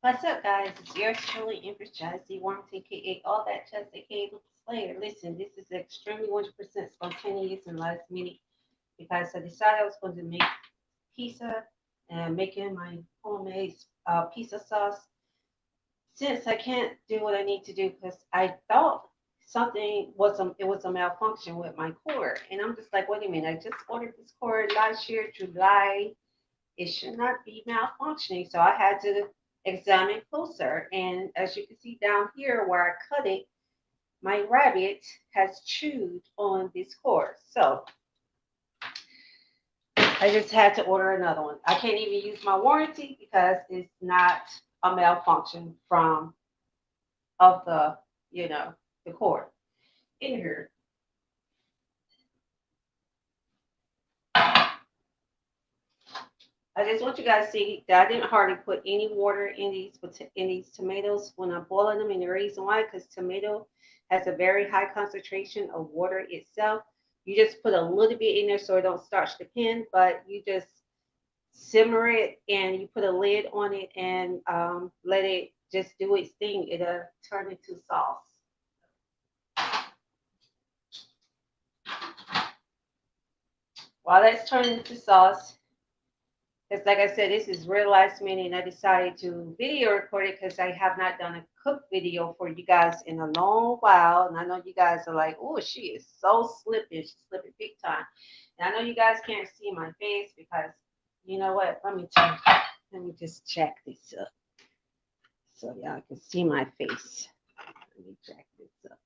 What's up, guys? It's yours truly, Empress Jazzy Warmth, aka All That Jazz, aka the Slayer. Listen, this is extremely 100% spontaneous and last minute because I decided I was going to make pizza and making my homemade pizza sauce. Since I can't do what I need to do because I thought something was a malfunction with my cord, and I'm just like, wait a minute, I just ordered this cord last year, July. It should not be malfunctioning. So I had to examine closer. And as you can see down here where I cut it, my rabbit has chewed on this cord. So I just had to order another one. I can't even use my warranty because it's not a malfunction from of the cord in here. I just want you guys to see that I didn't hardly put any water in these tomatoes when I'm boiling them. And the reason why, because tomato has a very high concentration of water itself. You just put a little bit in there so it don't starch the pan, but you just simmer it and you put a lid on it and let it just do its thing. It'll turn into sauce. While that's turning into sauce, because like I said, this is real last minute, and I decided to video record it because I have not done a cook video for you guys in a long while. And I know you guys are like, oh, she is so slipping. She's slipping big time. And I know you guys can't see my face because, you know what? Let me just check this up so y'all can see my face. Let me check this up.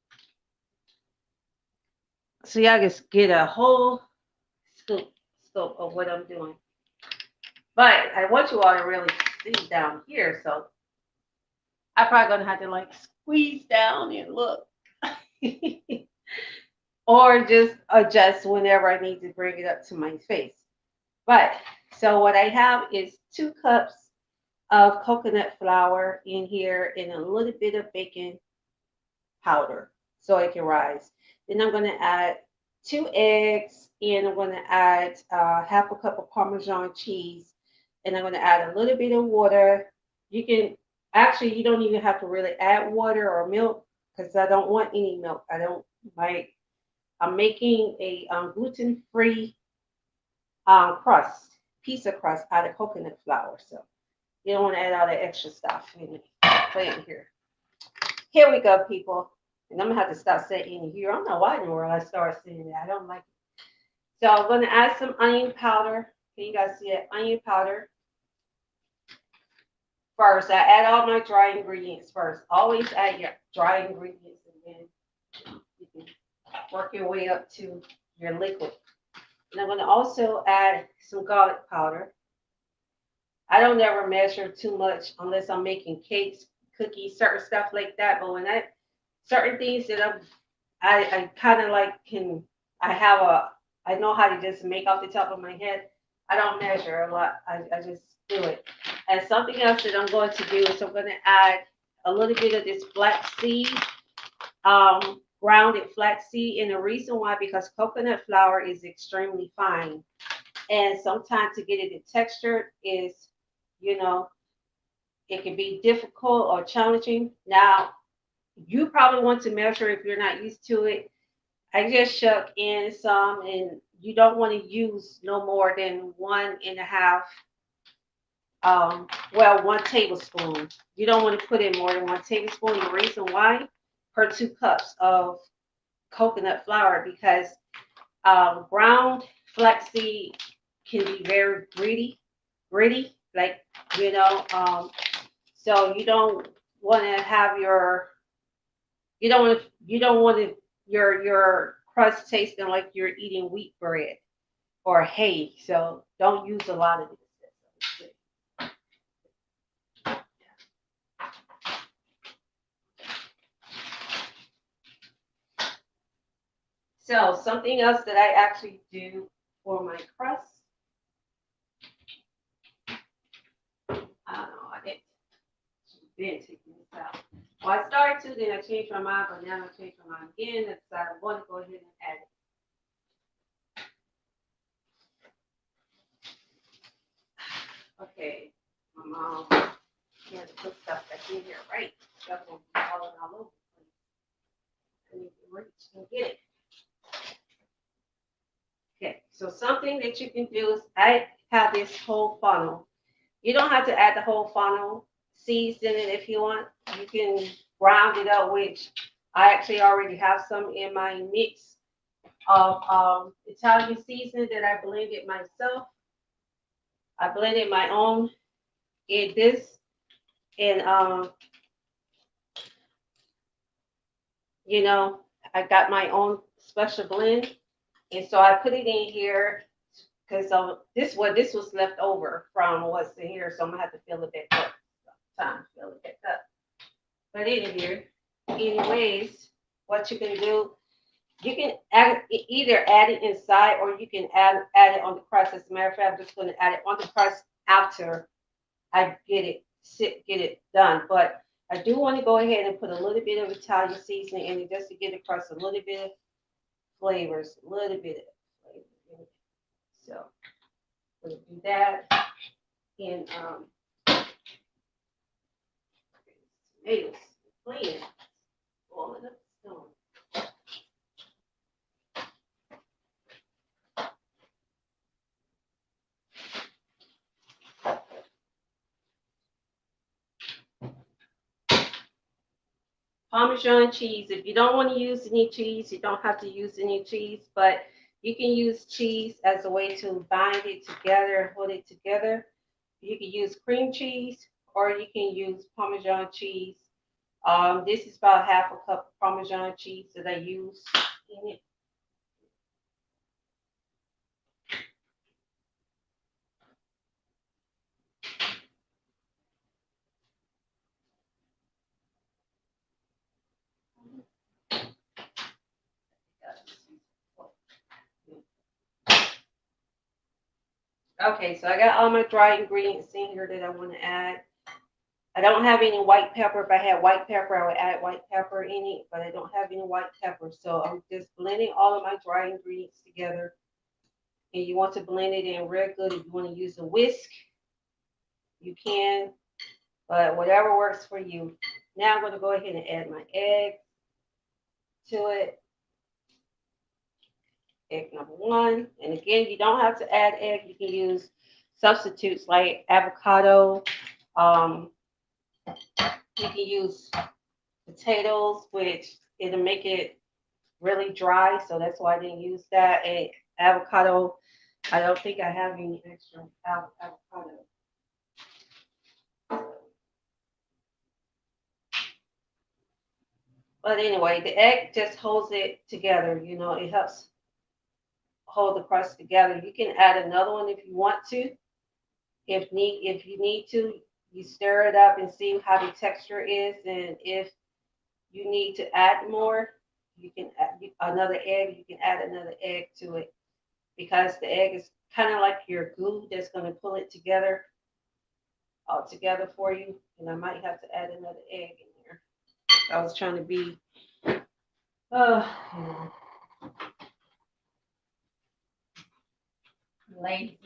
So y'all just get a whole scope of what I'm doing. But I want you all to really see down here. So I'm probably gonna have to like squeeze down and look, or just adjust whenever I need to bring it up to my face. But so what I have is 2 cups of coconut flour in here and a little bit of baking powder so it can rise. Then I'm gonna add 2 eggs and I'm gonna add half a cup of Parmesan cheese and I'm gonna add a little bit of water. You can actually you don't even have to really add water or milk because I don't want any milk. I don't like. I'm making a gluten-free crust, pizza crust out of coconut flour. So you don't want to add all that extra stuff in it. Put it in here. Here we go, people. And I'm gonna have to stop saying in here. I don't know why in the world I started saying that. I don't like it. So I'm gonna add some onion powder. Can you guys see it? Onion powder. First, I add all my dry ingredients first. Always add your dry ingredients and then you can work your way up to your liquid. And I'm going to also add some garlic powder. I don't ever measure too much unless I'm making cakes, cookies, certain stuff like that. But when I certain things that I kind of like can I have a I know how to just make off the top of my head. I don't measure a lot. I just do it. And something else that I'm going to do is I'm going to add a little bit of this flaxseed, grounded flaxseed. And the reason why, because coconut flour is extremely fine. And sometimes to get it textured is, you know, it can be difficult or challenging. Now, you probably want to measure if you're not used to it. I just shuck in some, and you don't want to use no more than 1.5 well, 1 tablespoon. You don't want to put in more than 1 tablespoon. The reason why, per 2 cups of coconut flour, because ground flaxseed can be very gritty, like you know. So you don't want to have you don't want to your crust tasting like you're eating wheat bread or hay. So don't use a lot of this. So something else that I actually do for my crust, I don't know, I didn't been taking this out. Well, I started to, then I changed my mind, but now I changed my mind again. I decided I want to go ahead and add it. Okay, my mom had to put in here, right? Stuff will be falling all over the place. I need to reach and get it. Okay, so something that you can do is I have this whole funnel. You don't have to add the whole funnel seeds in it if you want. You can ground it up, which I actually already have some in my mix of Italian seasoning that I blended myself. I blended my own in this, and you know, I got my own special blend, and so I put it in here because this was left over from what's in here, so I'm gonna have to fill it back up. Time to fill it back up. But in here, anyways, what you can do, you can either add it inside or you can add it on the crust. As a matter of fact, I'm just going to add it on the crust after I get it done. But I do want to go ahead and put a little bit of Italian seasoning in it just to get across a little bit of flavors, a little bit of flavor. So I'm going to do that. And tomatoes, playing, boiling up the stone. Parmesan cheese. If you don't want to use any cheese, you don't have to use any cheese, but you can use cheese as a way to bind it together and hold it together. You can use cream cheese or you can use Parmesan cheese. This is about half a cup of Parmesan cheese that I use in it. Okay, so I got all my dry ingredients in here that I want to add. I don't have any white pepper. If I had white pepper, I would add white pepper in it, but I don't have any white pepper. So I'm just blending all of my dry ingredients together. And you want to blend it in real good. If you want to use a whisk, you can, but whatever works for you. Now I'm going to go ahead and add my egg to it. Egg number one. And again, you don't have to add egg. You can use substitutes like avocado. You can use potatoes, which it'll make it really dry. So that's why I didn't use that. And avocado, I don't think I have any extra avocado. But anyway, the egg just holds it together. You know, it helps hold the crust together. You can add another one if you want to. If you need to, you stir it up and see how the texture is, and if you need to add more, you can add another egg. You can add another egg to it because the egg is kind of like your glue that's going to pull it together all together for you. And I might have to add another egg in here. I was trying to be, you know, lazy.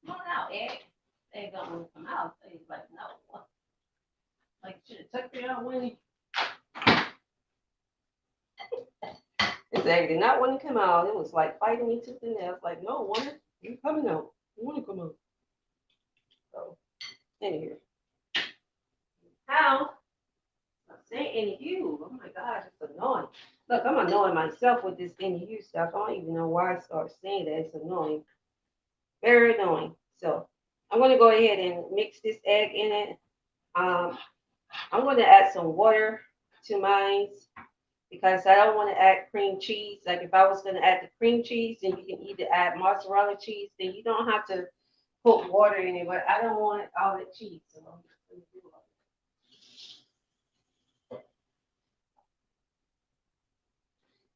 Come on out, egg. Egg don't want to come out. He's like, no. Like, should have took it out when he. This egg did not want to come out. It was like fighting me tooth and nail. I was like, no, woman, you're coming out. You want to come out. So, in here. How? I'm saying any hue. Oh my gosh, it's annoying. Look, I'm annoying myself with this any hue stuff. I don't even know why I started saying that. It's annoying. Very annoying. So, I'm going to go ahead and mix this egg in it. I'm going to add some water to mine because I don't want to add cream cheese. Like if I was going to add the cream cheese, then you can either add mozzarella cheese, then you don't have to put water in it, but I don't want all the cheese. So I'm just going to do it.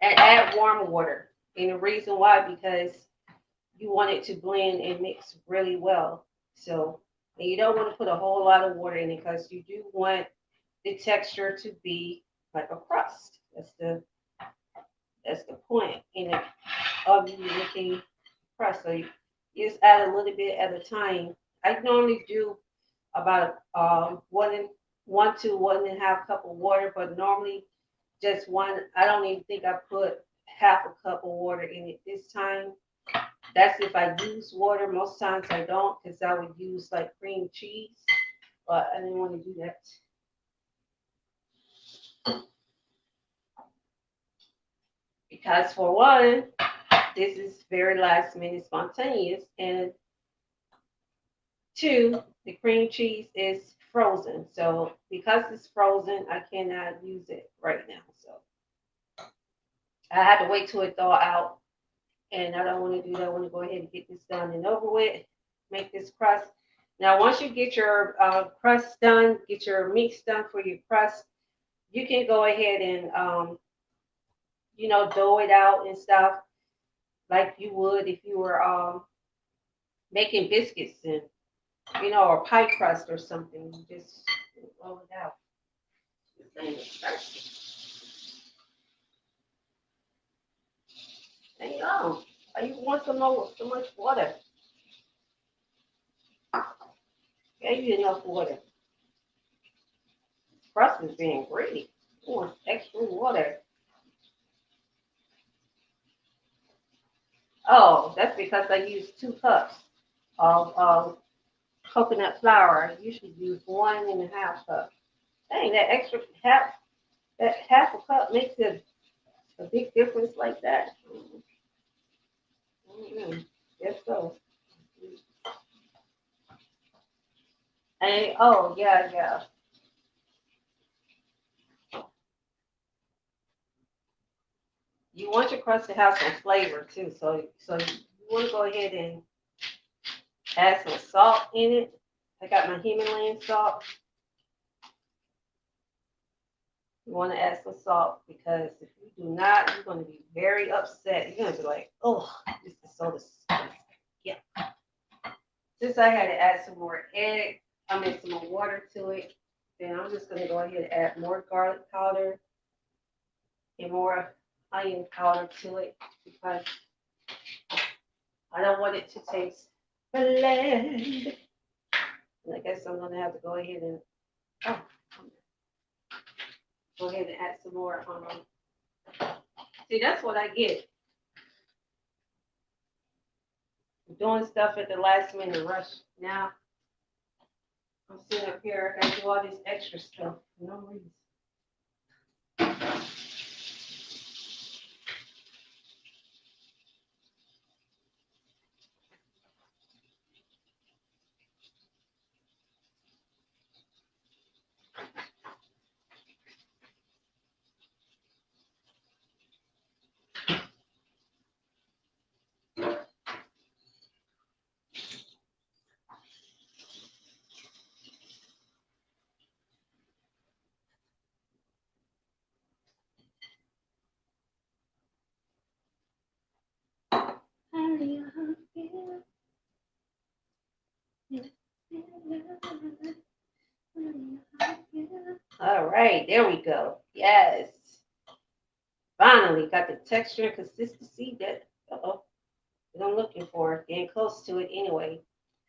And add warm water. And the reason why, because you want it to blend and mix really well. So, and you don't want to put a whole lot of water in it because you do want the texture to be like a crust. That's the point in it of you making crust. So you just add a little bit at a time. I normally do about 1 to 1.5 cup of water, but normally just one. I don't even think I put half a cup of water in it this time. That's if I use water. Most times I don't because I would use like cream cheese, but I didn't want to do that. Because for one, this is very last minute spontaneous, and two, the cream cheese is frozen. So because it's frozen, I cannot use it right now. So I had to wait till it thaw out, and I don't want to do that. I want to go ahead and get this done and over with. Make this crust. Now, once you get your crust done, get your mix done for your crust, you can go ahead and dough it out and stuff like you would if you were making biscuits and or pie crust or something. You just roll it out. This thing is thirsty. Hang on. You want some more? So much water. Gave you enough water. Crust is being greedy. You want extra water. Oh, that's because I used 2 cups of coconut flour. I usually use 1.5 cups. Dang, that half a cup makes a big difference like that. Mm-hmm. Yes, so. And oh yeah, yeah. You want your crust to have some flavor too, so you want to go ahead and add some salt in it. I got my Himalayan salt. You want to add some salt because if you do not, you're going to be very upset. You're going to be like, oh, this is so disgusting. Yeah. Since I had to add some more some more water to it, then I'm just going to go ahead and add more garlic powder and more onion powder to it because I don't want it to taste bland. And I guess I'm going to have to go ahead and oh, go ahead and add some more. See, that's what I get. Doing stuff at the last minute rush. Now I'm sitting up here, I gotta do all this extra stuff for no reason. All right, there we go. Yes. Finally got the texture and consistency that I'm looking for. Getting close to it anyway.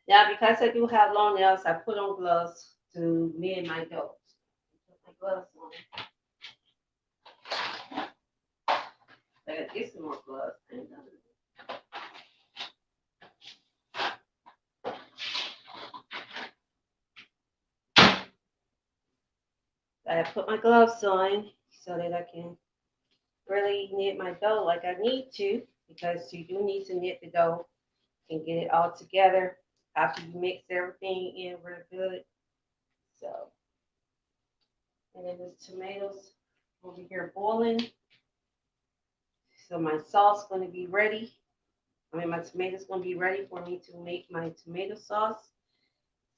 Now, because I do have long nails, I put on gloves to mend my dough. Put my gloves on. I gotta get some more gloves. I put my gloves on so that I can really knit my dough like I need to, because you do need to knit the dough and get it all together after you mix everything in real good. So, and then there's tomatoes over here boiling. So my sauce is going to be ready. My tomatoes going to be ready for me to make my tomato sauce.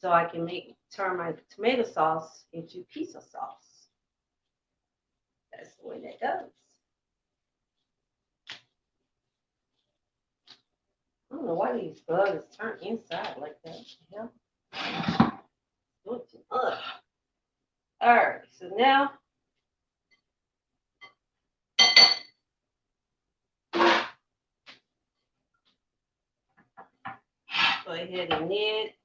So I can turn my tomato sauce into pizza sauce. That's the way that goes. I don't know why these gloves turn inside like that. Yeah. All right, so now go ahead and knit.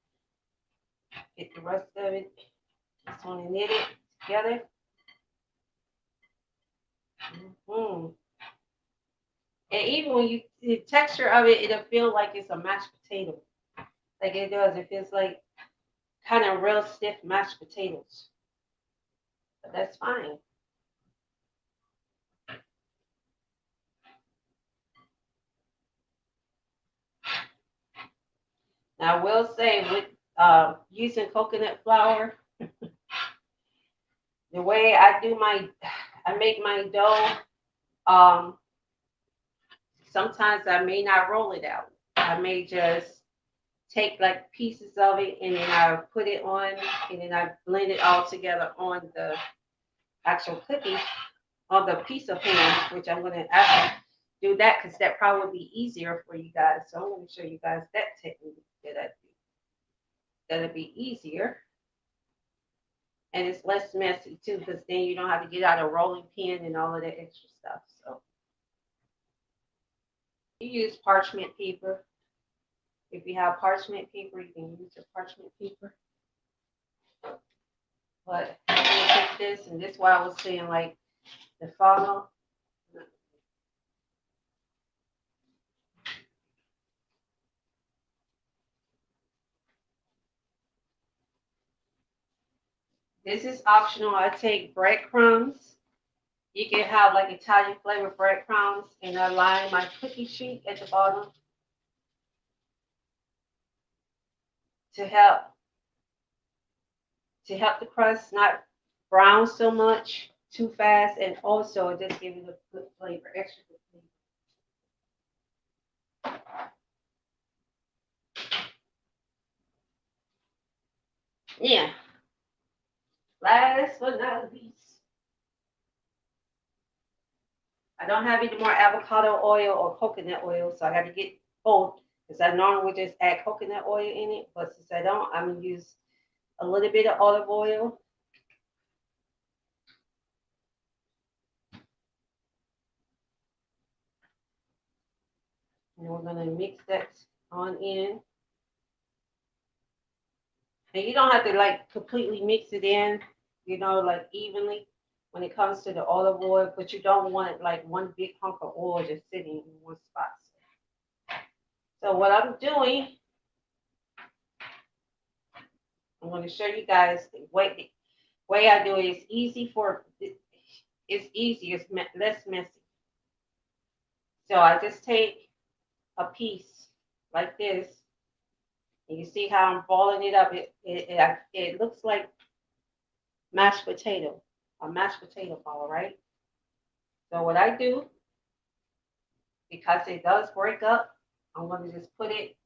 Get the rest of it. Just want to knit it together. Mm-hmm. And even when you, the texture of it, it'll feel like it's a mashed potato. Like it does. It feels like kind of real stiff mashed potatoes. But that's fine. Now I will say with using coconut flour, the way I make my dough, um, sometimes I may not roll it out. I may just take like pieces of it and then I put it on and then I blend it all together on the actual cookie on the pizza pan, which I'm gonna actually do that because that probably would be easier for you guys. So I'm gonna show you guys that technique that I do. That'll be easier and it's less messy too because then you don't have to get out a rolling pin and all of that extra stuff. So you use parchment paper. If you have parchment paper, you can use your parchment paper. But I'm gonna take this, and this is why I was saying like the funnel. This is optional. I take breadcrumbs. You can have like Italian flavored breadcrumbs, and I line my cookie sheet at the bottom to help the crust not brown so much too fast, and also it just gives it a good flavor, extra good flavor. Yeah. Last but not least, I don't have any more avocado oil or coconut oil, so I got to get both because I normally would just add coconut oil in it, but since I don't, I'm gonna use a little bit of olive oil. And we're gonna mix that on in. And you don't have to like completely mix it in, like evenly when it comes to the olive oil, but you don't want like one big hunk of oil just sitting in one spot. So what I'm doing, I'm going to show you guys the way I do it. It's easy it's easy, it's less messy. So I just take a piece like this, and you see how I'm balling it up. It looks like mashed potato, a mashed potato ball, right? So what I do, because it does break up, I'm going to just put it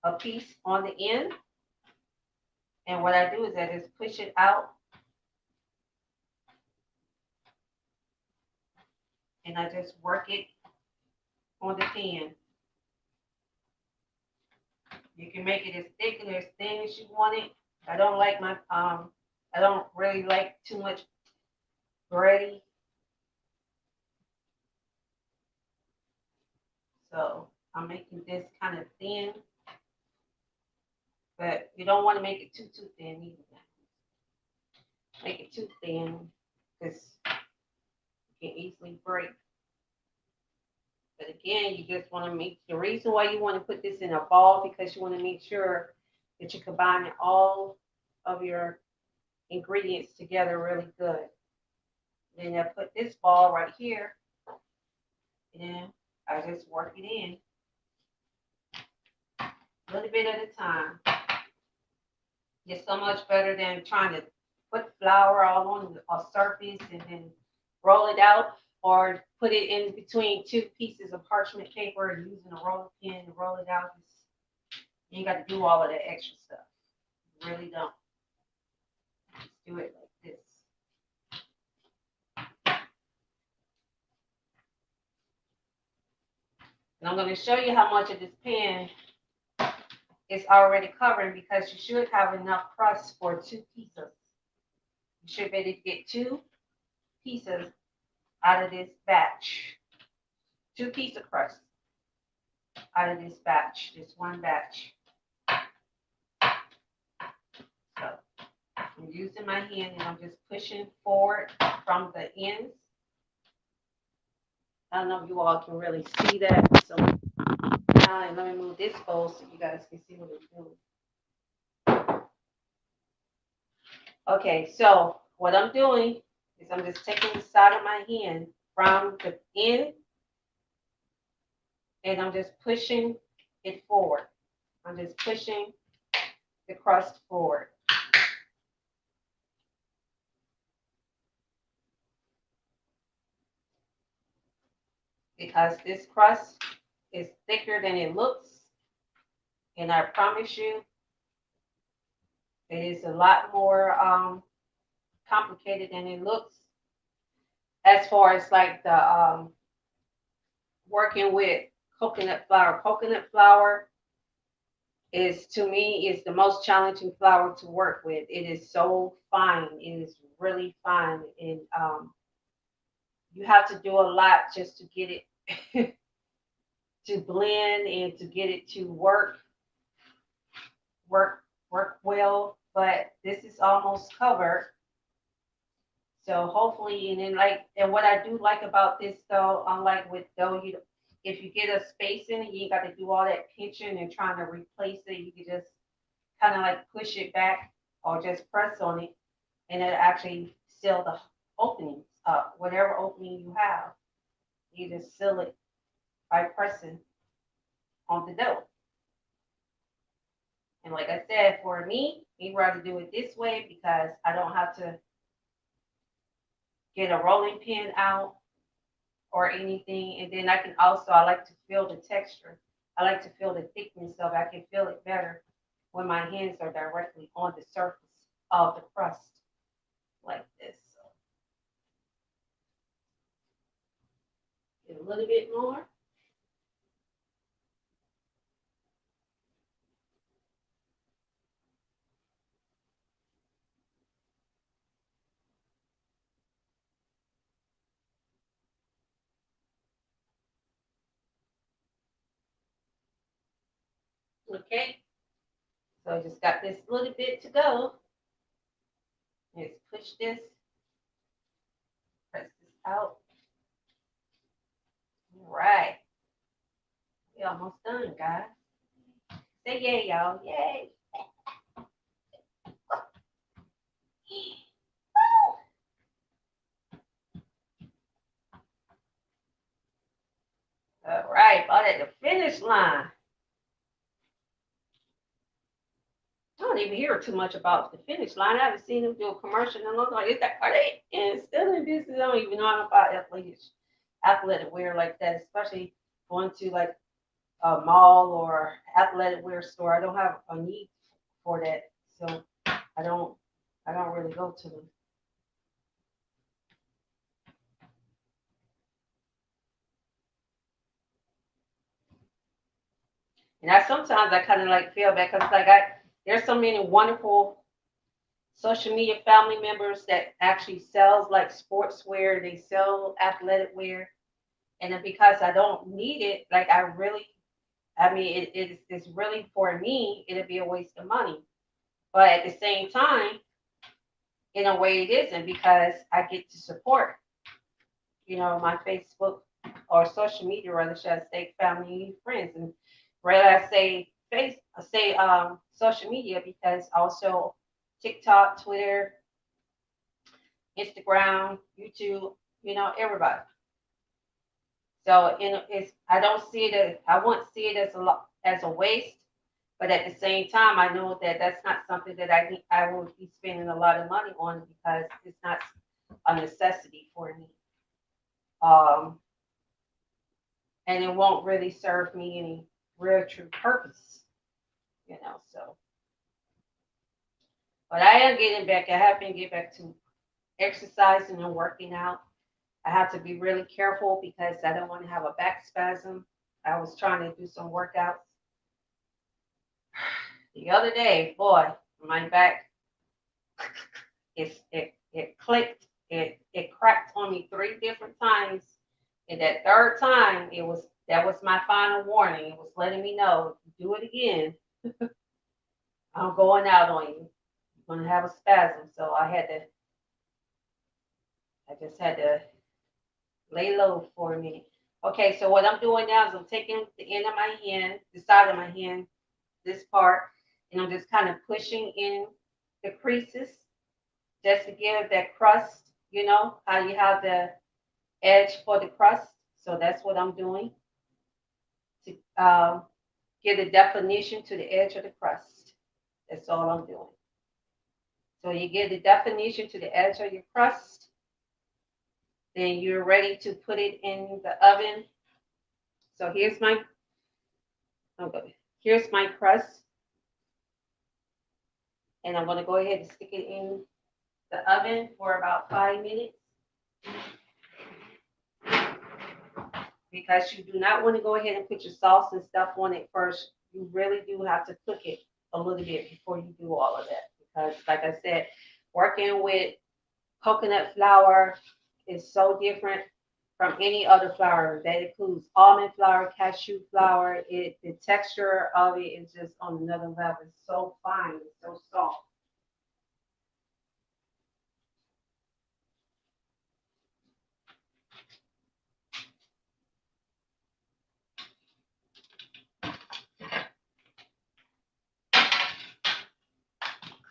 a piece on the end. And what I do is I just push it out and I just work it on the pan. You can make it as thick and as thin as you want it. I don't really like too much bready. So I'm making this kind of thin, but you don't want to make it too thin either. Make it too thin because it can easily break. But again, you just want to make the reason why you want to put this in a ball because you want to make sure that you're combining all of your ingredients together really good. Then I put this ball right here, and I just work it in a little bit at a time. It's so much better than trying to put flour all on a surface and then roll it out or put it in between two pieces of parchment paper and using a rolling pin to roll it out. You got to do all of that extra stuff. You really don't. Just do it like this. And I'm going to show you how much of this pan is already covering because you should have enough crust for two pieces. You should be able to get two pieces out of this batch. Two pieces of crust out of this batch, this one batch. using my hand and I'm just pushing forward from the ends. I don't know if you all can really see that. So now let me move this bowl so you guys can see what I'm doing. Okay, so what I'm doing is I'm just taking the side of my hand from the end and I'm just pushing it forward. I'm just pushing the crust forward. Because this crust is thicker than it looks, and I promise you, it is a lot more complicated than it looks. As far as like the working with coconut flour. Coconut flour is, to me, is the most challenging flour to work with. It is so fine. It is really fine, and you have to do a lot just to get it to blend and to get it to work well. But this is almost covered. So hopefully, and then and what I do like about this though, unlike with dough, if you get a space in it, you ain't got to do all that pinching and trying to replace it. You can just kind of like push it back or just press on it, and it actually seal the openings up. Whatever opening you have, you just seal it by pressing on the dough. And like I said, for me, I'd rather do it this way because I don't have to get a rolling pin out or anything. And then I like to feel the texture. I like to feel the thickness of it. I can feel it better when my hands are directly on the surface of the crust like this. So get a little bit more. Okay, so I just got this little bit to go. Let's push this, press this out. All right, we're almost done, guys. Say yay, y'all. Yay. All right, about at the finish line. I don't even hear too much about the finish line. I haven't seen them do a commercial in a long time. Are they still in business? I don't even know about athletic wear like that, especially going to like a mall or athletic wear store. I don't have a need for that, so I don't I don't really go to them. And sometimes I kind of like feel bad because there's so many wonderful social media family members that actually sells like sportswear. They sell athletic wear, and then because I don't need it, like I mean, it's really for me. It'd be a waste of money, but at the same time, in a way, it isn't because I get to support, my Facebook or social media, rather should I say, family and friends, and rather I say social media because also TikTok, Twitter, Instagram, YouTube, everybody. So I don't see it as I won't see it as a waste, but at the same time, I know that that's not something that I will be spending a lot of money on because it's not a necessity for me. Um, and it won't really serve me any real true purpose. So, but I am getting back. I have been getting back to exercising and working out. I have to be really careful because I don't want to have a back spasm. I was trying to do some workouts the other day. Boy, my back it clicked. It cracked on me 3 different times, and that third time that was my final warning. It was letting me know if you do it again, I'm going out on you. going to have a spasm. So I just had to lay low for a minute. Okay, so what I'm doing now is I'm taking the end of my hand, the side of my hand, this part, and I'm just kind of pushing in the creases just to give that crust, you know, how you have the edge for the crust. So that's what I'm doing to give a definition to the edge of the crust. That's all I'm doing. So you give the definition to the edge of your crust, then you're ready to put it in the oven. So okay, here's my crust, and I'm going to go ahead and stick it in the oven for about 5 minutes because you do not want to go ahead and put your sauce and stuff on it first. You really do have to cook it a little bit before you do all of that because, like I said, working with coconut flour is so different from any other flour. That includes almond flour, cashew flour. The texture of it is just on another level. It's so fine, it's so soft.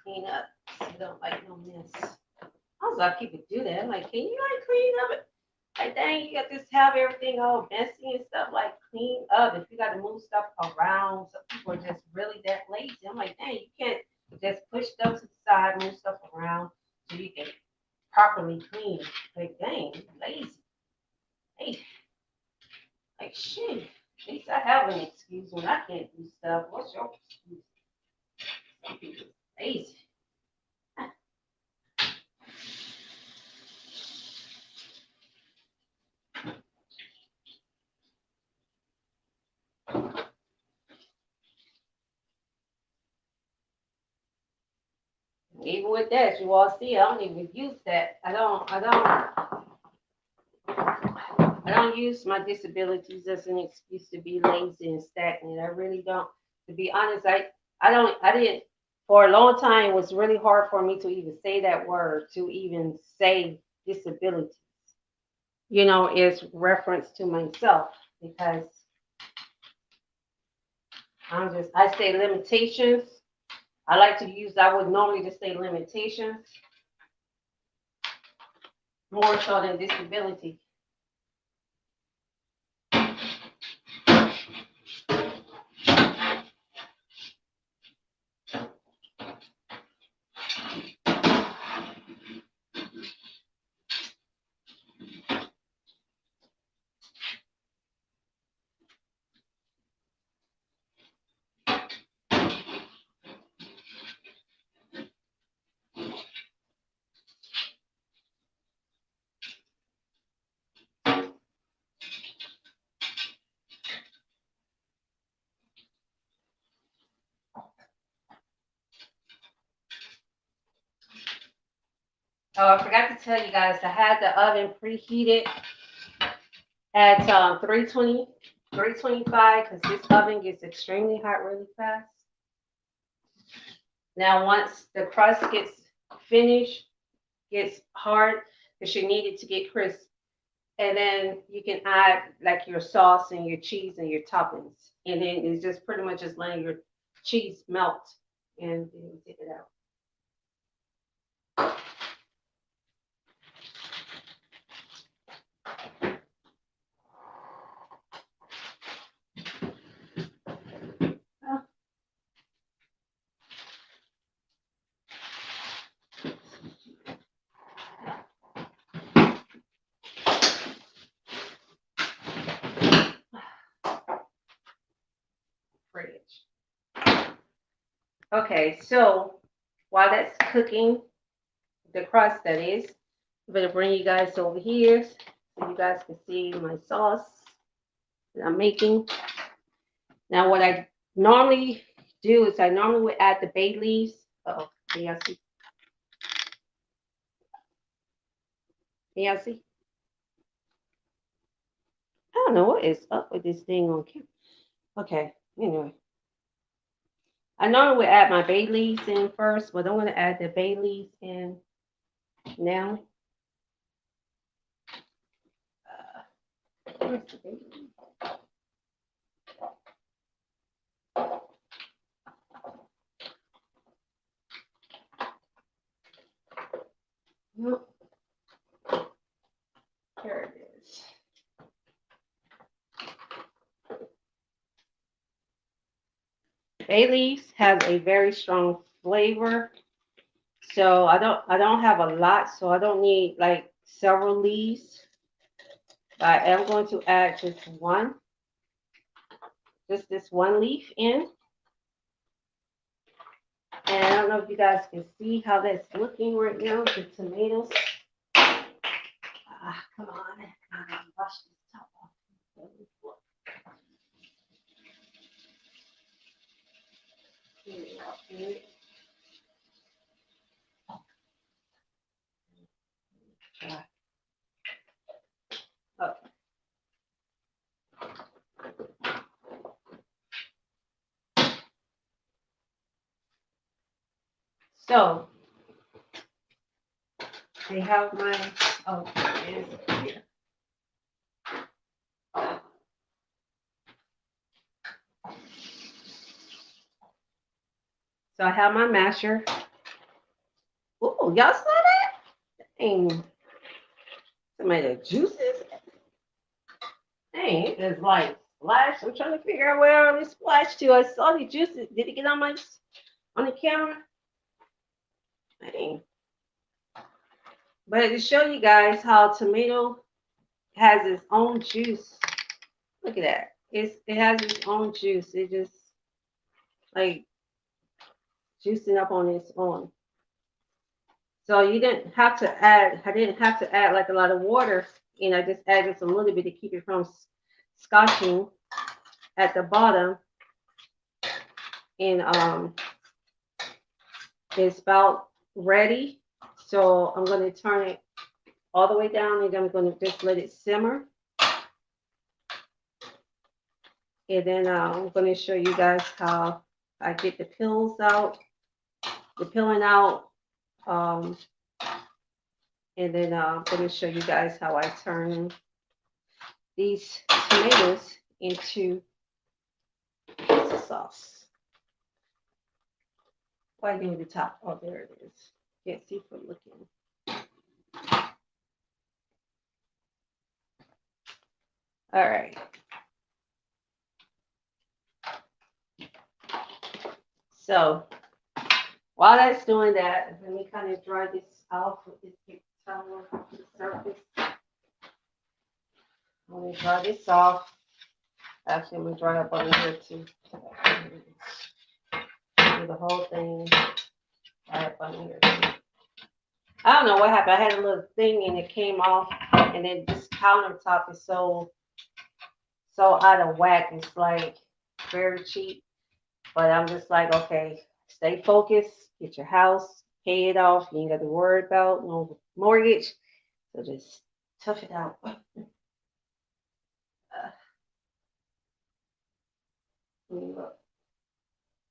Clean up so you don't like no mess. I was like, people do that. I'm like, can you like clean up it? Like, dang, you got to just have everything all messy and stuff. Like, clean up. If you got to move stuff around, some people are just really that lazy. I'm like, dang, you can't just push stuff to the side, move stuff around so you can properly clean. Like, dang, lazy. Hey, like, shit. At least I have an excuse when I can't do stuff. What's your excuse? Some people lazy. Even with that, you all see, I don't even use that. I don't use my disabilities as an excuse to be lazy and stagnant. I really don't. To be honest, I didn't, for a long time, it was really hard for me to even say that word, to even say disability, you know, is reference to myself because I say limitations. I would normally just say limitations more so than disability. Oh, I forgot to tell you guys, I had the oven preheated at 320, 325, because this oven gets extremely hot really fast. Now, once the crust gets finished, gets hard, because you need it to get crisp, and then you can add like your sauce and your cheese and your toppings, and then it's just pretty much just letting your cheese melt, and then you take it out. Oh, fridge. Okay, so while that's cooking, the crust that is, I'm gonna bring you guys over here so you guys can see my sauce that I'm making. Now, what I normally do is I normally would add the bay leaves. Oh, can y'all see? Can y'all see? I don't know what is up with this thing on camera. Okay, anyway. I normally would add my bay leaves in first, but I'm going to add the bay leaves in now. Where's the bay leaf? Nope. Here it is. Bay leaves has a very strong flavor. So I don't have a lot, so I don't need like several leaves. But I am going to add just this one leaf in. And I don't know if you guys can see how that's looking right now, the tomatoes. Come on, I gotta wash this top off. Okay. So they have my here. So I have my masher. Ooh, y'all saw that? Dang. Tomato juices. Dang, it is like splash. I'm trying to figure out where all this splashed to. I saw the juices. Did it get on the camera? Dang. But to show you guys how tomato has its own juice. Look at that. It has its own juice. It just like juicing up on its own. So you didn't have to add, I didn't have to add like a lot of water. And I just added just a little bit to keep it from scotching at the bottom. And it's about ready. So I'm going to turn it all the way down and I'm going to just let it simmer. And then I'm going to show you guys how I get the peels out, the peeling out. And then I'm going to show you guys how I turn these tomatoes into pizza sauce. Why do the top? Oh, there it is. Can't see from looking. All right. So while that's doing that, let me kind of dry this off with this big towel on the surface. I'm going to dry this off. Actually, I'm going to dry up over here too. Do the whole thing. Dry up under here too. I don't know what happened. I had a little thing and it came off, and then this countertop is so out of whack. It's like very cheap. But I'm just like, okay, stay focused, get your house, pay it off. You ain't got to worry about no mortgage. So just tough it out. Look,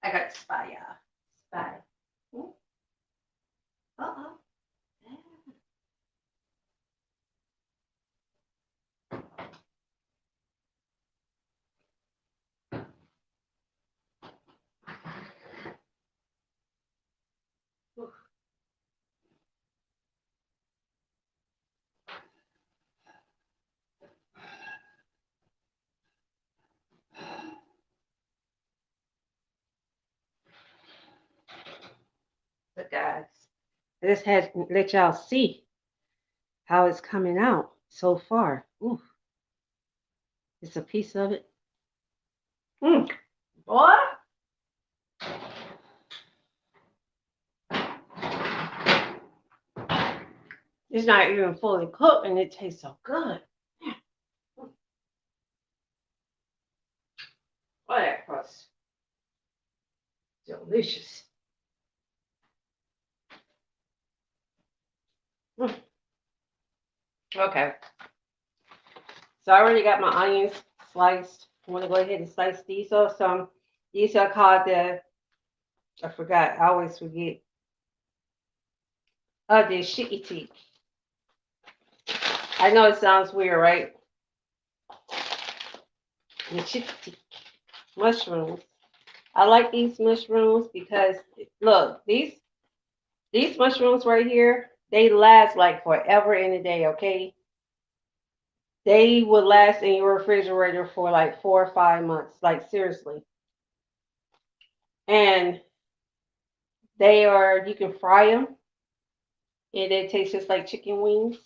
I got spy, y'all. Spy. Uh-oh. But guys, I just had to let y'all see how it's coming out so far. Ooh, it's a piece of it. Boy. It's not even fully cooked and it tastes so good. Oh, that crust. Delicious. Okay. So I already got my onions sliced. I'm going to go ahead and slice these off. These are called the I forgot. I always forget. There's shikiti. I know it sounds weird, right? The shikiti mushrooms. I like these mushrooms because look, these mushrooms right here, they last like forever in a day, okay? They would last in your refrigerator for like 4 or 5 months, like seriously. And you can fry them and they taste just like chicken wings.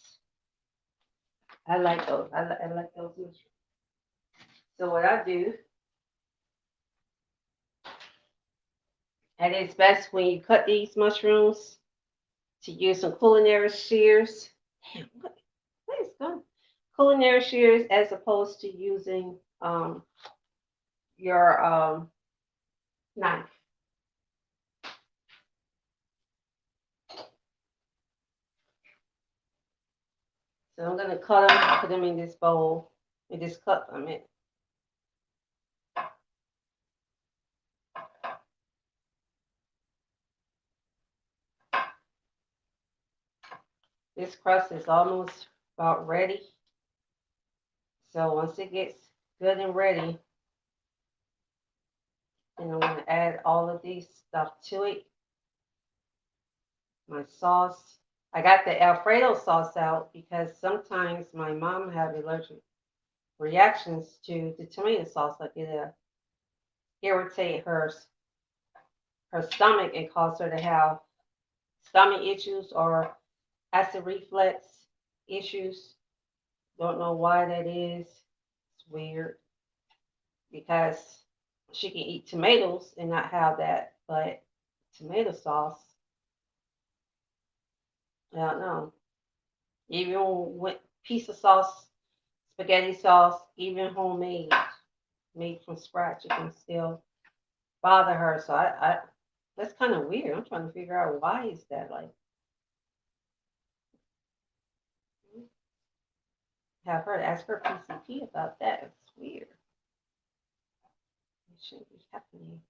I like those. I like those mushrooms. So what I do, and it's best when you cut these mushrooms to use some culinary shears. Damn, what is going? Culinary shears as opposed to using your knife. So I'm gonna cut them, put them in this bowl, in this cup. I mean, this crust is almost about ready. So once it gets good and ready, then I'm gonna add all of these stuff to it. My sauce. I got the Alfredo sauce out because sometimes my mom have allergic reactions to the tomato sauce, like it irritate her stomach and cause her to have stomach issues or acid reflux issues. Don't know why that is. It's weird because she can eat tomatoes and not have that, but tomato sauce, I don't know. Even with pizza sauce, spaghetti sauce, even homemade, made from scratch, it can still bother her. So I that's kind of weird. I'm trying to figure out why is that like. Have her ask her PCP about that. It's weird. It shouldn't be happening.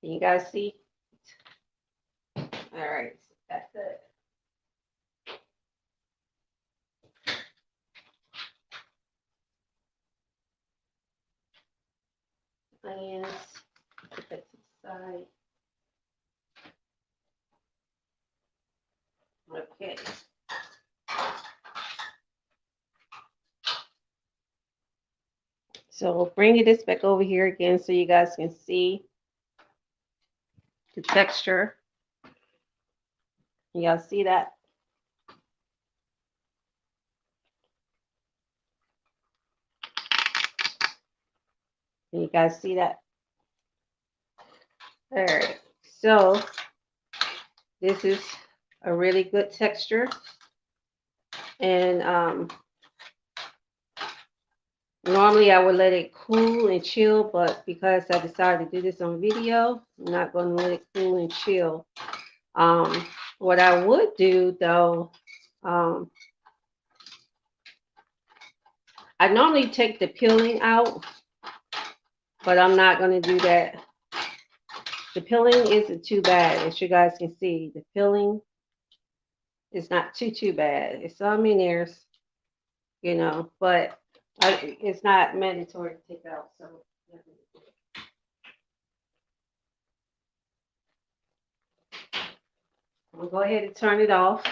Can you guys see? All right, so that's it. Onions, put that to the side. Okay. So bringing this back over here again so you guys can see the texture. Y'all see that? Can you guys see that? All right. So this is a really good texture. And normally I would let it cool and chill, but because I decided to do this on video, I'm not going to let it cool and chill. What I would do though, I normally take the peeling out, but I'm not going to do that. The peeling isn't too bad, as you guys can see. The peeling is not too bad. It's some in there, but it's not mandatory to take out. So I'm gonna go ahead and turn it off.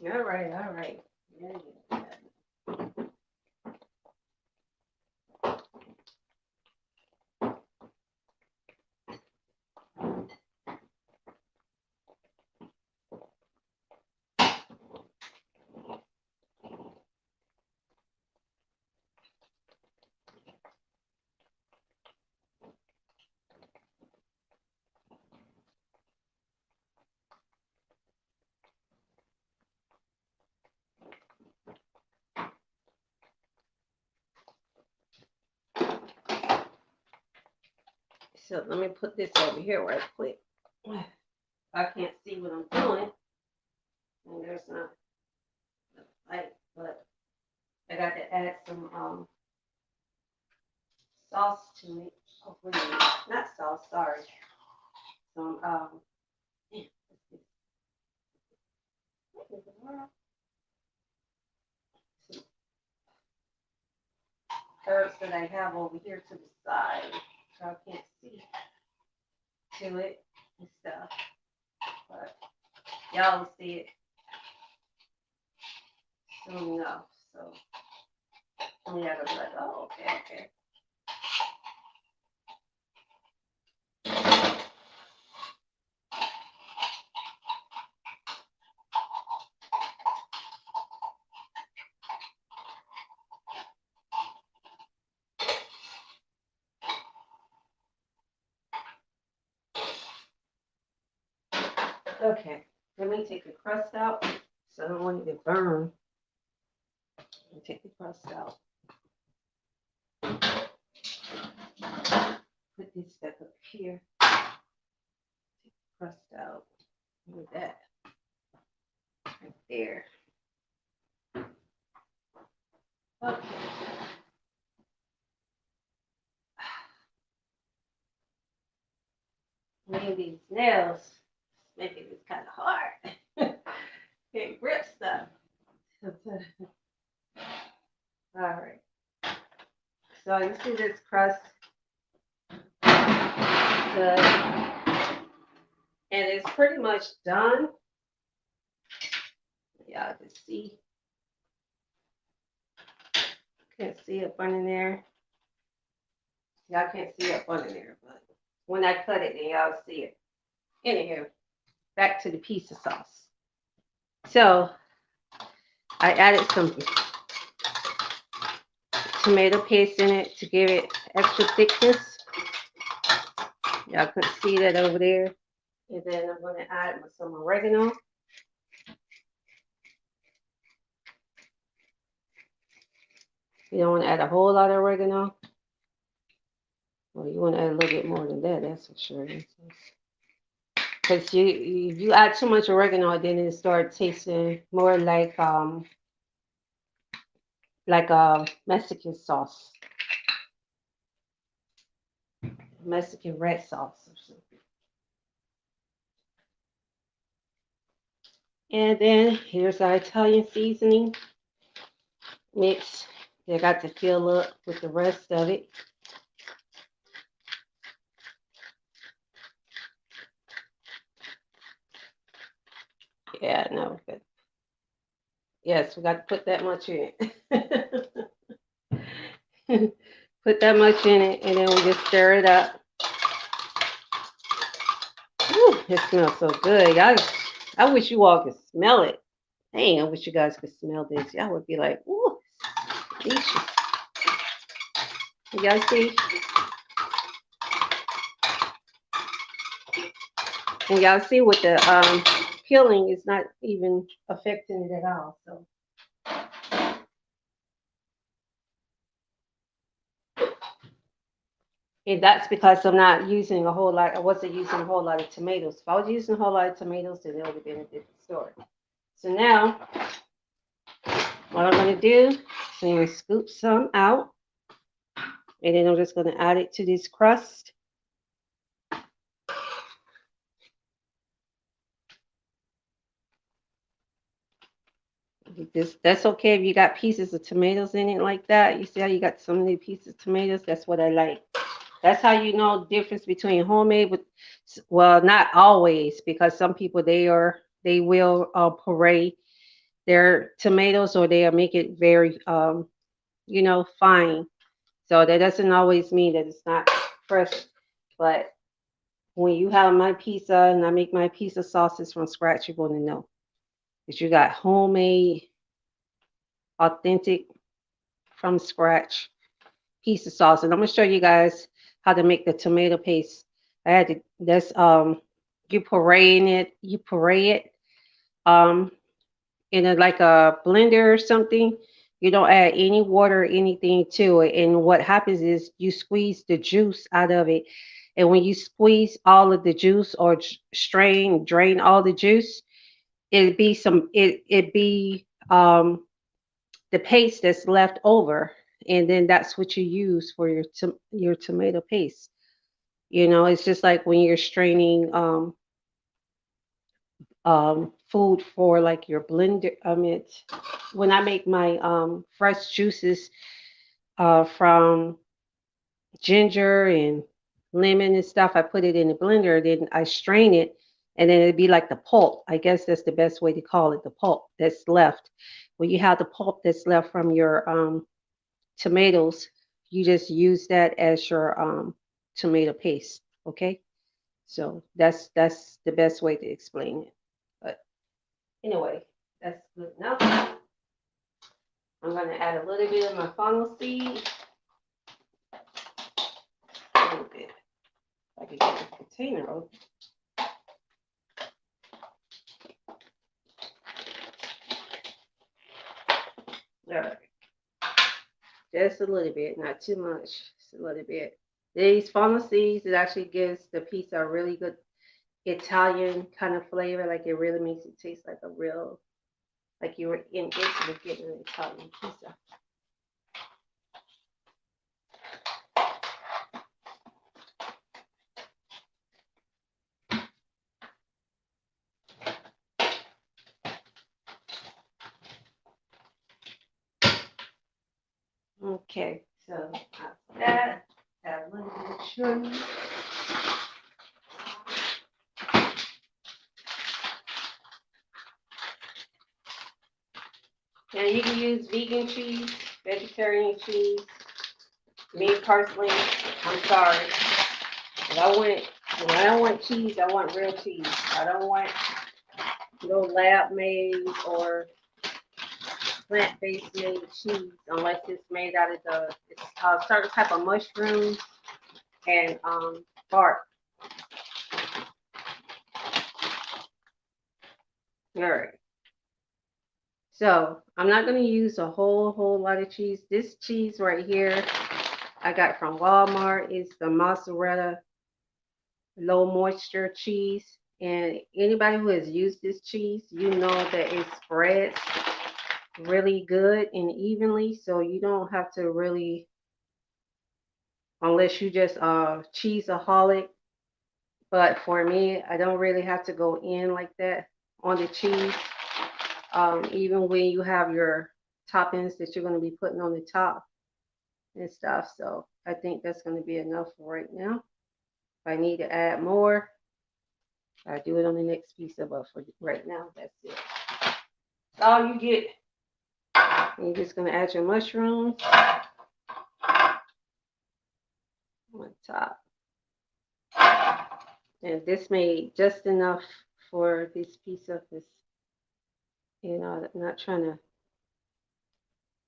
All right, all right. Yeah. So let me put this over here right quick. I can't see what I'm doing. And there's not I got to add some sauce to it. Oh, wait a minute. Not sauce, sorry. Some man, what in the world? Some herbs that I have over here to the side, so I can't see to it and stuff. But y'all will see it soon enough. So yeah, I'll be like, oh, okay, okay. Okay, let me take the crust out so I don't want it to burn. Take the crust out. Put this stuff up here. Take the crust out. With that right there. Okay. Maybe these nails making this kind of hard. Can't grip stuff. All right. So you see this crust, good, and it's pretty much done. Y'all can see. Can't see up under there. Y'all can't see up under there, but when I cut it, then y'all see it. Anywho, back to the pizza sauce. So I added some tomato paste in it to give it extra thickness. Y'all can see that over there. And then I'm going to add some oregano. You don't want to add a whole lot of oregano. Well, you want to add a little bit more than that, that's for sure. Because if you add too much oregano, then it starts tasting more like a Mexican sauce, Mexican red sauce or something. And then here's our Italian seasoning mix. I got to fill up with the rest of it. Yeah, no, but yes, we got to put that much in it. Put that much in it, and then we just stir it up. Ooh, it smells so good. I wish you all could smell it. Dang, I wish you guys could smell this. Y'all would be like, ooh, delicious. You guys see? And y'all see with the peeling, it's not even affecting it at all. So. And that's because I'm not using a whole lot. I wasn't using a whole lot of tomatoes. If I was using a whole lot of tomatoes, then it would have been a different story. So now, what I'm going to do is I'm going to scoop some out. And then I'm just going to add it to this crust. That's okay if you got pieces of tomatoes in it like that. You see how you got so many pieces of tomatoes? That's what I like. That's how you know the difference between homemade with, well, not always, because some people they will puree their tomatoes, or they'll make it very fine. So that doesn't always mean that it's not fresh. But when you have my pizza and I make my pizza sauces from scratch, you're going to know that you got homemade, authentic, from scratch pizza sauce. And I'm going to show you guys how to make the tomato paste. I had to, that's you puree it in like a blender or something. You don't add any water or anything to it. And what happens is you squeeze the juice out of it. And when you squeeze all of the juice, or drain all the juice, it be the paste that's left over, and then that's what you use for your tomato paste. You know, it's just like when you're straining food for like your blender. When I make my fresh juices from ginger and lemon and stuff, I put it in the blender, then I strain it, and then it'd be like the pulp. I guess that's the best way to call it, the pulp that's left. When you have the pulp that's left from your tomatoes, you just use that as your tomato paste. Okay, so that's the best way to explain it. But anyway, that's good enough. I'm going to add a little bit of my funnel seed. A little bit. I can get the container open. All right. Just a little bit, not too much. Just a little bit. These funnel seeds, it actually gives the pizza a really good Italian kind of flavor. Like it really makes it taste like a real, like you were in Italy getting an Italian pizza. Okay, so after that, add a little bit of sugar. Now you can use vegan cheese, vegetarian cheese. Me personally, I'm sorry, but when I want cheese, I want real cheese. I don't want no lab made or plant-based made cheese unless it's made out of it's a certain type of mushroom and bark. All right. So I'm not going to use a whole lot of cheese. This cheese right here I got from Walmart is the mozzarella low moisture cheese. And anybody who has used this cheese, you know that it spreads really good and evenly. So you don't have to really, unless you just cheeseaholic. But for me, I don't really have to go in like that on the cheese. Even when you have your toppings that you're going to be putting on the top and stuff. So I think that's going to be enough for right now. If I need to add more, I do it on the next pizza, but for right now, that's it. That's all you get. And you're just going to add your mushrooms on top. And this made just enough for this pizza because, you know, I'm not trying to,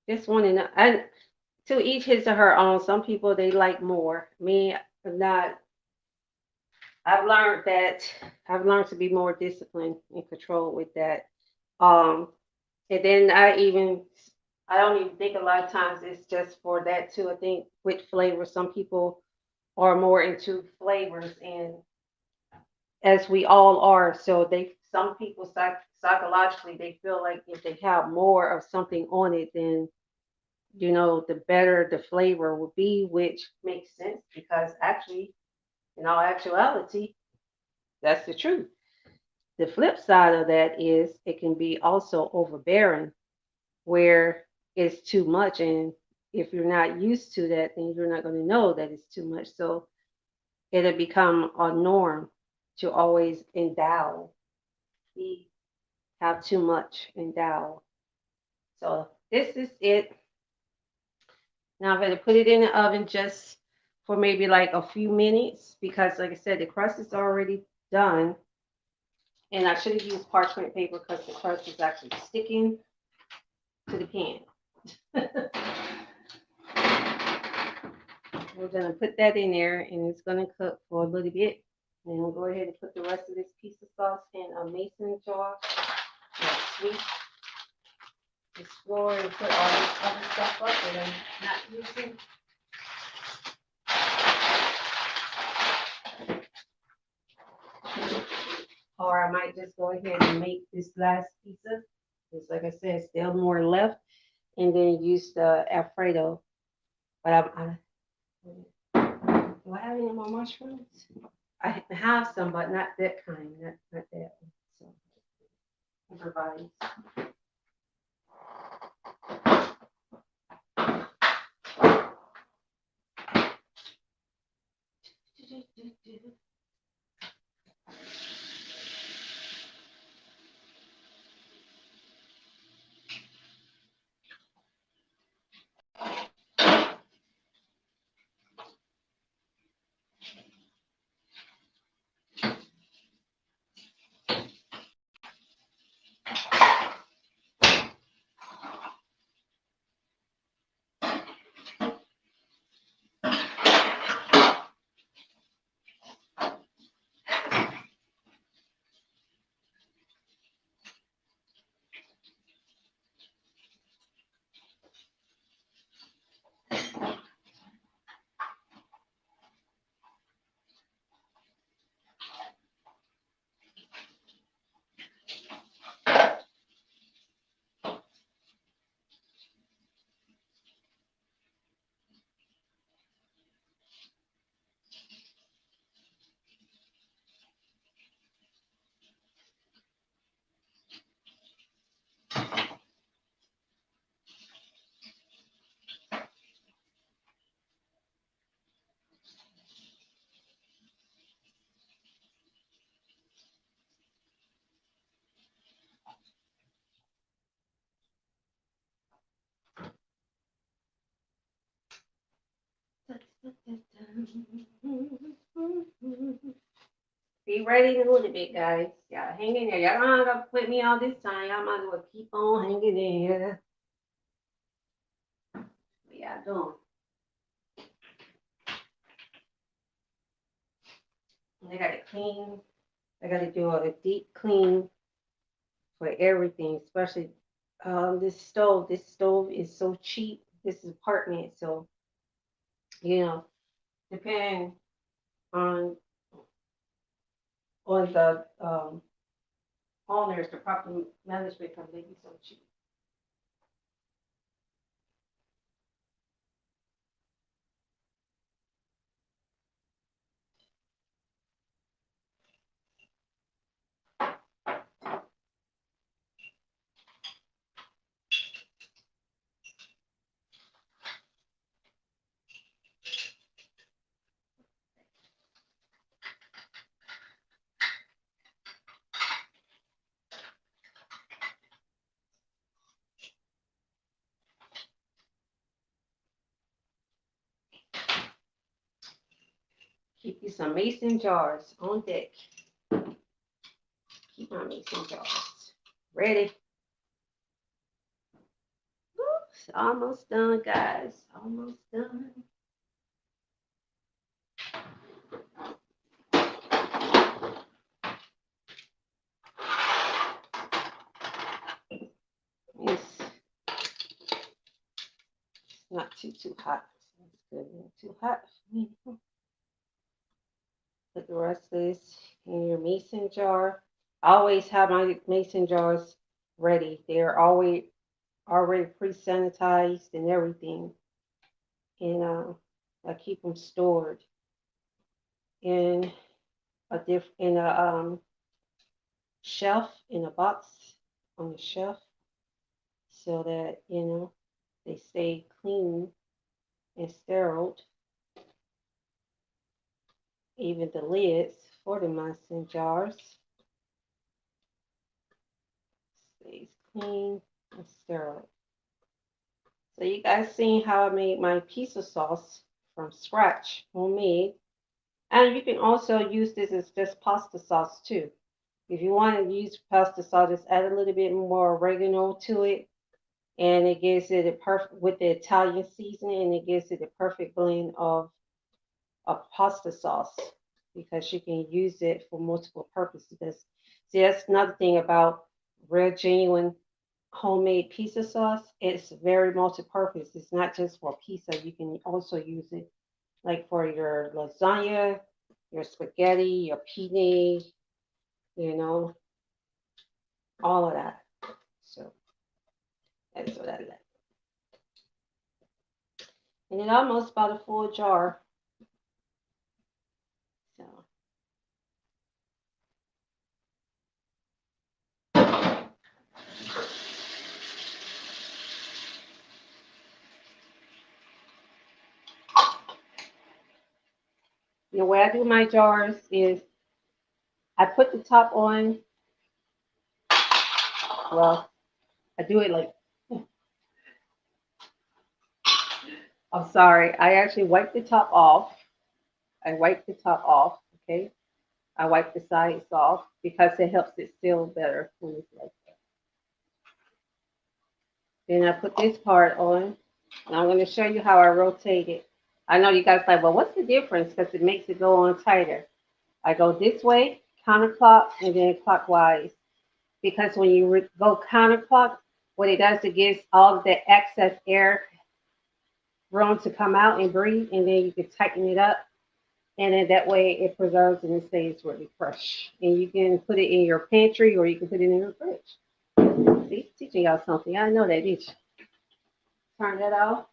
just wanting to, and to each his or her own. Some people, they like more. Me, I'm not. I've learned to be more disciplined and controlled with that. Um, and then I don't even think a lot of times it's just for that too. I think with flavor, some people are more into flavors, and as we all are, so some people psychologically they feel like if they have more of something on it, then you know the better the flavor will be, which makes sense because actually, in all actuality, that's the truth. The flip side of that is it can be also overbearing where it's too much. And if you're not used to that, then you're not going to know that it's too much. So it'll become a norm to always endow, we have too much endow. So this is it. Now I'm going to put it in the oven just for maybe like a few minutes because, like I said, the crust is already done. And I should have used parchment paper because the crust is actually sticking to the pan. We're going to put that in there and it's going to cook for a little bit. And we'll go ahead and put the rest of this pizza sauce in a mason jar. Sweet. Explore and put all this other stuff up that I'm not using. Or I might just go ahead and make this last pizza. Because like I said, still more left. and then use the Alfredo. But do I have any more mushrooms? I have some, but not that kind, not that one. So improvise. Be ready in a little bit, guys. Y'all hang in there. Y'all don't have to put me all this time. Y'all might as well keep on hanging there. What y'all doing? I got to clean. I got to do a deep clean for everything, especially this stove. This stove is so cheap. This is apartment, so you know, depending on the owners, the property management company, be so cheap. Keep you some mason jars on deck. Keep my mason jars ready. Oops, almost done, guys. Almost done. It's not too hot. It's good. Not too hot for me. Put the rest of this in your mason jar. I always have my mason jars ready. They're always already pre-sanitized and everything. And I keep them stored in a shelf, in a box on the shelf, so that they stay clean and sterile. Even the lids for the mason jars stays clean and sterile. So you guys seen how I made my pizza sauce from scratch, homemade. And you can also use this as just pasta sauce too. If you want to use pasta sauce, just add a little bit more oregano to it, and it gives it a perfect with the Italian seasoning, and it gives it a perfect blend of pasta sauce because you can use it for multiple purposes. See, that's another thing about real genuine homemade pizza sauce. It's very multi-purpose. It's not just for pizza. You can also use it like for your lasagna, your spaghetti, your penne, you know, all of that. So that's what I like. And it almost about a full jar. So the way I do my jars is I put the top on. Well, I do it like, I'm sorry. I actually wipe the top off. I wipe the top off. Okay. I wipe the sides off because it helps it seal better when it's like that. Then I put this part on, and I'm going to show you how I rotate it. I know you guys like, well, what's the difference? Because it makes it go on tighter. I go this way, counterclock, and then clockwise. Because when you go counterclock, what it does, it gives all of the excess air room to come out and breathe, and then you can tighten it up. And then that way it preserves and it stays really fresh. And you can put it in your pantry or you can put it in your fridge. See, teaching y'all something. I know that, did you? Turn that off.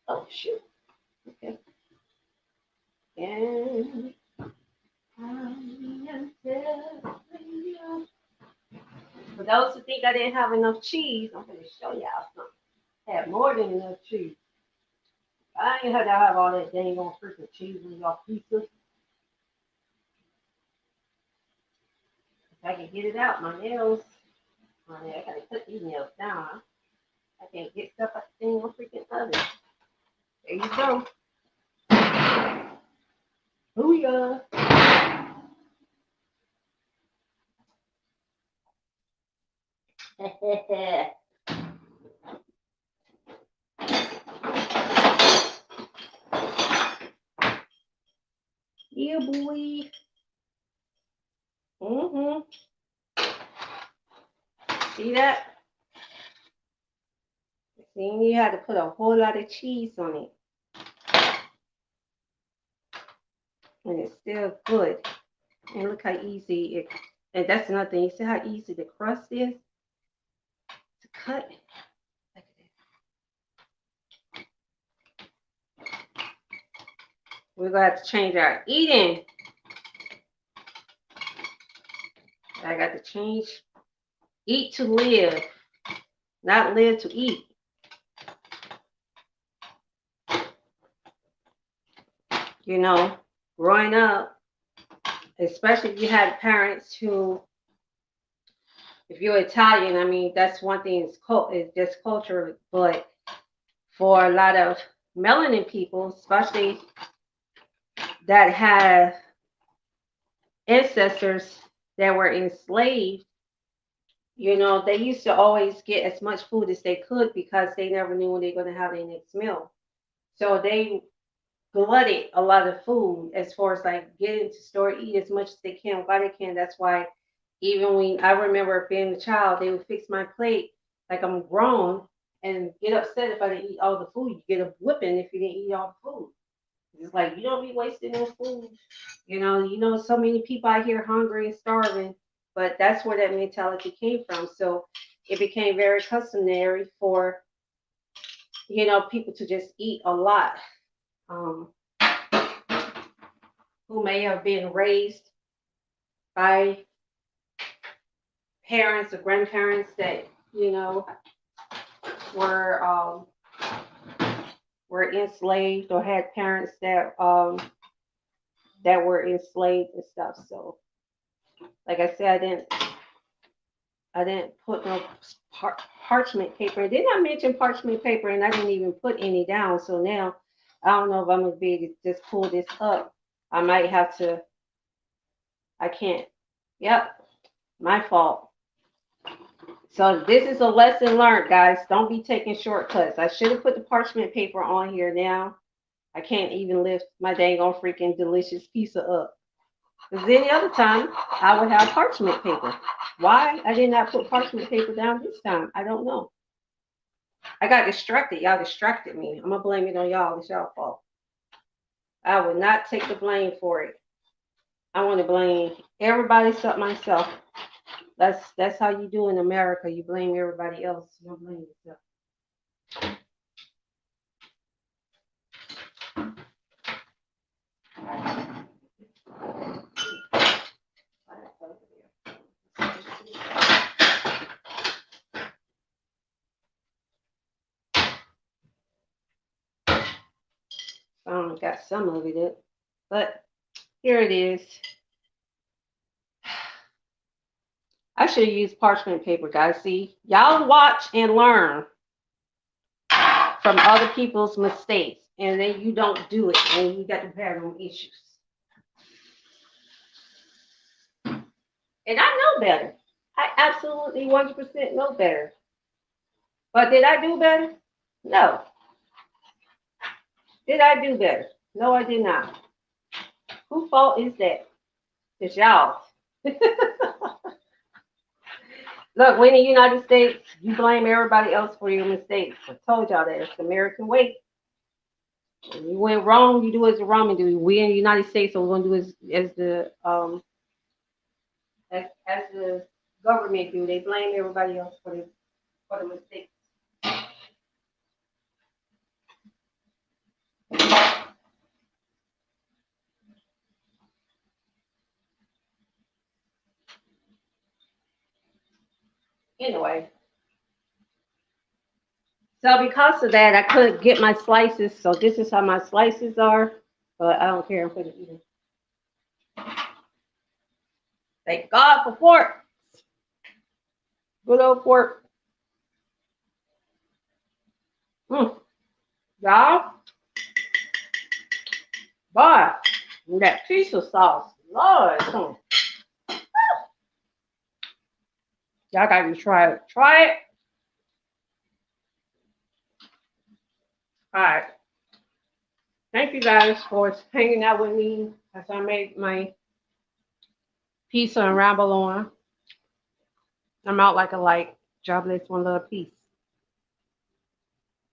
Oh, shoot. Okay. And for those who think I didn't have enough cheese, I'm going to show y'all something. I had more than enough cheese. I ain't had to have all that dang on freaking cheese in y'all pizza. If I can get it out, my nails. I gotta cut these nails down. I can't get stuff out the dang on freaking oven. There you go. Booyah. Yeah, boy. Mm-hmm. See that? See, you had to put a whole lot of cheese on it. And it's still good. And look how easy it, and that's another thing. You see how easy the crust is to cut? Look at that. We're gonna have to change our eating. I got to change. Eat to live, not live to eat. You know, growing up, especially if you had parents who, if you're Italian, I mean, that's one thing, it's just culture, but for a lot of melanin people, especially that have ancestors that were enslaved, you know, they used to always get as much food as they could because they never knew when they were going to have their next meal. So they glutted a lot of food as far as like getting to store, eat as much as they can while they can. That's why even when I remember being a child, they would fix my plate like I'm grown and get upset if I didn't eat all the food. You get a whipping if you didn't eat all the food. It's like you don't be wasting no food. You know, so many people out here hungry and starving, but that's where that mentality came from. So it became very customary for, you know, people to just eat a lot. Um, who may have been raised by parents or grandparents that, you know, were were enslaved or had parents that were enslaved and stuff. So like I said, I didn't put no parchment paper. Didn't I mention parchment paper? And I didn't even put any down. So now I don't know if I'm gonna be able to just pull this up. I might have to. I can't. Yep, my fault. So this is a lesson learned, guys. Don't be taking shortcuts. I should have put the parchment paper on here now. I can't even lift my dang on freaking delicious pizza up. Because any other time, I would have parchment paper. Why I did not put parchment paper down this time, I don't know. I got distracted. Y'all distracted me. I'm going to blame it on y'all. It's y'all fault. I would not take the blame for it. I want to blame everybody except myself. That's how you do in America. You blame everybody else. You don't blame yourself. got some of it, but here it is. I should use parchment paper, guys. See, y'all watch and learn from other people's mistakes, and then you don't do it, and you got to have no issues. And I know better. I absolutely 100% know better. But did I do better? No. Did I do better? No, I did not. Whose fault is that? It's y'all. Look, we're in the United States. You blame everybody else for your mistakes. I told y'all that. It's the American way. When you went wrong, you do as the Roman do. We in the United States, so we're gonna do as the government do. They blame everybody else for the mistakes. Anyway, so because of that, I couldn't get my slices. So this is how my slices are, but I don't care. I'm gonna eat them. Thank God for pork. Good old pork. Mm. Y'all, boy, that piece of sauce, Lord, y'all got to try it. Try it. All right. Thank you guys for hanging out with me as I make my pizza and ramble on. I'm out like a light. God bless, one little piece.